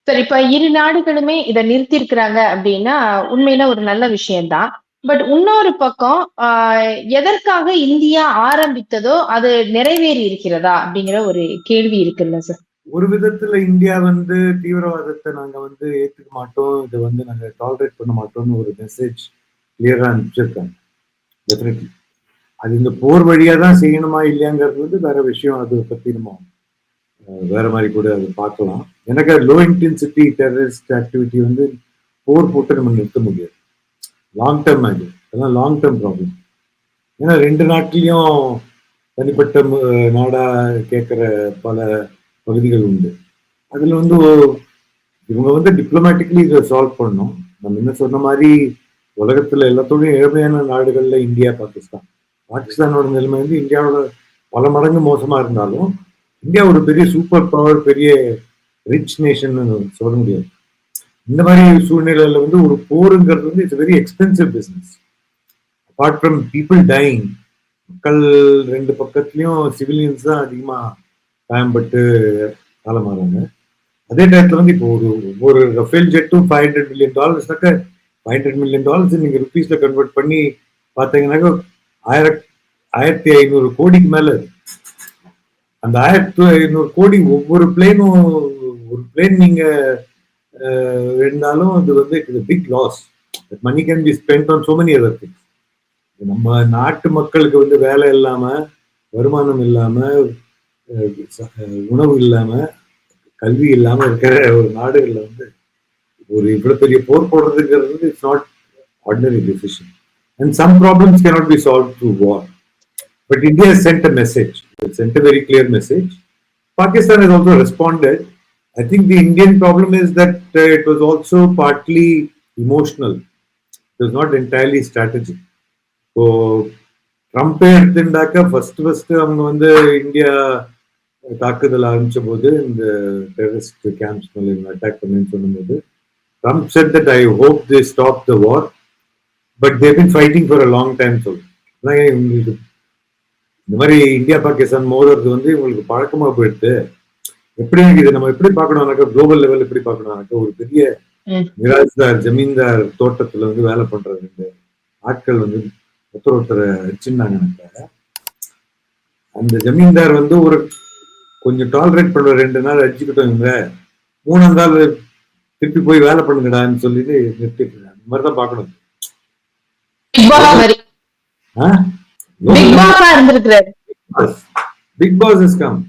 சரி, இப்ப இரு நாடுகளுமே இத நிறுத்தியிருக்கிறாங்க அப்படின்னா, உண்மையில ஒரு நல்ல விஷயம் தான். பட் இன்னொரு பக்கம் எதற்காக இந்தியா ஆரம்பித்ததோ, அது நிறைவேறி இருக்கிறதா? அப்படிங்கிற ஒரு கேள்வி இருக்குல்ல சார். ஒரு விதத்துல இந்தியா தீவிரவாதத்தை நாங்க ஏத்துக்க மாட்டோம், இதை நாங்க டாலரேட் பண்ண மாட்டோம்னு ஒரு மெசேஜ் கிளியரா அனுப்பிச்சிருக்காங்க. டெஃபினெட்லி அது இந்த போர் வழியா தான் செய்யணுமா இல்லையாங்கிறது வேற விஷயம். அதை பத்தி நம்ம வேற மாதிரி கூட அதை பார்க்கலாம். எனக்கு லோ இன்டென்சிட்டி டெரரிஸ்ட் ஆக்டிவிட்டி போர் போட்டு நம்ம நிறுத்த முடியாது. லாங் டேர்ம் அது அதெல்லாம் லாங் டேர்ம் ப்ராப்ளம். ஏன்னா ரெண்டு நாட்டிலையும் தனிப்பட்ட நாடா கேட்கிற பல பகுதிகள் உண்டு. அதுல இவங்க டிப்ளமேட்டிக்கலி இதை சால்வ் பண்ணணும். நம்ம என்ன சொன்ன மாதிரி உலகத்துல எல்லாத்தோடையும் ஏழ்மையான நாடுகள்ல இந்தியா, பாகிஸ்தானோட நிலைமை இந்தியாவோட பல மடங்கு மோசமா இருந்தாலும் இந்தியா ஒரு பெரிய சூப்பர் பவர், பெரிய ரிச் நேஷன் சொல்ல முடியாது. இந்த மாதிரி சூழ்நிலையில ஒரு போருங்கிறது it's very expensive business. Apart from people dying, மக்கள் ரெண்டு பக்கத்துலயும் சிவிலியன்ஸ் தான் அதிகமா பயன்பட்டு காலமாறாங்க. அதே நேரத்தில் இப்போ ஒரு ரஃபேல் ஜெட்டும் $500 million $500 million நீங்க ருபீஸ்ல கன்வெர்ட் பண்ணி பார்த்தீங்கன்னாக்கா 1500 கோடிக்கு மேல. அந்த 1500 கோடி ஒவ்வொரு பிளேனும், ஒரு பிளேன் நீங்க இருந்தாலும் அது big loss. Money can be spent on so many other things. நம்ம நாட்டு மக்களுக்கு வேலை இல்லாம, வருமானம் இல்லாம, உணவு இல்லாம, கல்வி இல்லாம இருக்கிற ஒரு நாடுகள்ல ஒரு இவ்வளவு பெரிய போர் போடுறதுங்கிறது it's not ordinary decision. And some problems cannot be solve through war. But India has sent a message. It sent a very clear message. Pakistan has also responded. I think the Indian problem is that it was also partly emotional. It was not entirely strategic. So, Trump எடுத்துட்டாக்க first அவங்க India தாக்குதல் ஆரம்பிச்ச போது இந்த terrorist camps மேல attack பண்ணுன்னு சொல்லும்போது Trump said that I hope they stop the war, but they've been fighting for a long time. So, உங்களுக்கு இந்த மாதிரி இந்தியா பாகிஸ்தான் மோதுறது உங்களுக்கு பழக்கமா போயிடுது. எப்படி இது நம்ம எப்படி பார்க்கணும்னாக்கா, குளோபல் லெவல் எப்படி பார்க்கணும்னாக்கா, ஒரு பெரிய மிராஜ்தார் ஜமீன்தார் தோட்டத்துல வேலை பண்ற ரெண்டு ஆட்கள் ஒருத்தரை அடிச்சிருந்தாங்கன்னாக்கா, அந்த ஜமீன்தார் ஒரு கொஞ்சம் டாலரேட் பண்ற 2 நாள் அடிச்சுக்கிட்டோம், இவங்க 3ஆம் நாள் திருப்பி போய் வேலை பண்ணுங்கடான்னு சொல்லிட்டு நிறுத்திட்டு இருக்காங்க. இந்த மாதிரிதான் பார்க்கணும். Big Boss has come.